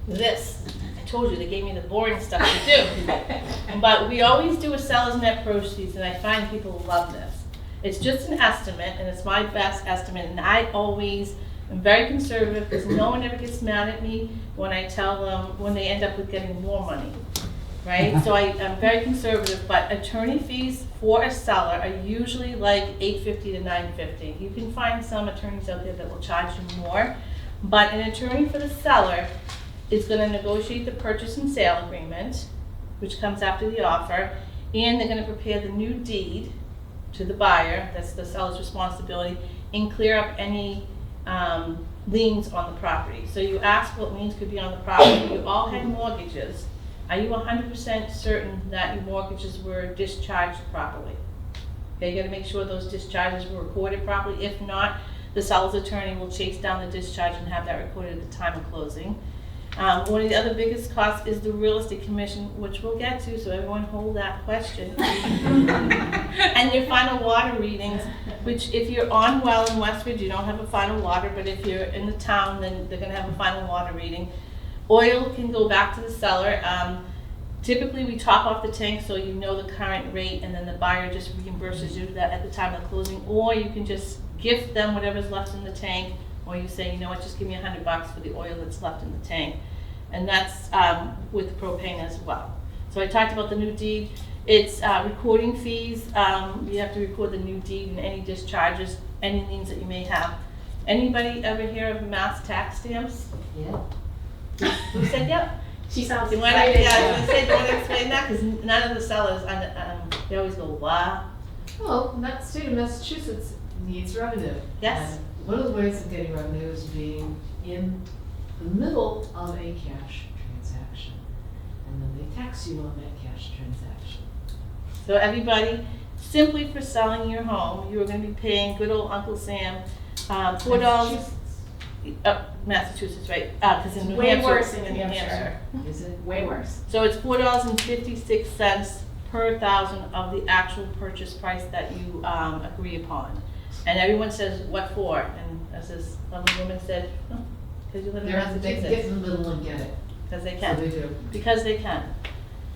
This, I told you, they gave me the boring stuff to do. But we always do a seller's net proceeds, and I find people love this. It's just an estimate, and it's my best estimate, and I always am very conservative because no one ever gets mad at me when I tell them when they end up with getting more money, right? So I'm very conservative, but attorney fees for a seller are usually like $850 to $950. You can find some attorneys out there that will charge you more, but an attorney for the seller is going to negotiate the purchase and sale agreement, which comes after the offer, and they're going to prepare the new deed to the buyer, that's the seller's responsibility, and clear up any liens on the property. So you ask what liens could be on the property. You all had mortgages. Are you 100% certain that your mortgages were discharged properly? Okay, you got to make sure those discharges were recorded properly. If not, the seller's attorney will chase down the discharge and have that recorded at the time of closing. One of the other biggest costs is the real estate commission, which we'll get to, so everyone hold that question. And your final water readings, which if you're on well in Westford, you don't have a final water, but if you're in the town, then they're gonna have a final water reading. Oil can go back to the seller. Typically, we top off the tank so you know the current rate, and then the buyer just reimburses you that at the time of closing, or you can just gift them whatever's left in the tank, or you say, you know what, just give me $100 for the oil that's left in the tank. And that's with propane as well. So I talked about the new deed. It's recording fees. You have to record the new deed and any discharges, any liens that you may have. Anybody ever hear of mass tax stamps? Yeah. Who said yep? She sounds Yeah, I was gonna say, do you want to explain that? Because none of the sellers, they always go, wow. Well, that state of Massachusetts needs revenue. Yes. And one of the ways of getting revenue is being in the middle of a cash transaction. And then they tax you on that cash transaction. So everybody, simply for selling your home, you are going to be paying good old Uncle Sam $4. Massachusetts, right? Because in New Way Hampshire, worse in in New Hampshire. Is it? Way worse. So it's $4.56 per thousand of the actual purchase price that you agree upon. And everyone says, what for? And as this lovely woman said, because you live in They can get Massachusetts. in the middle and get it. Because they So can. they do. Because they can.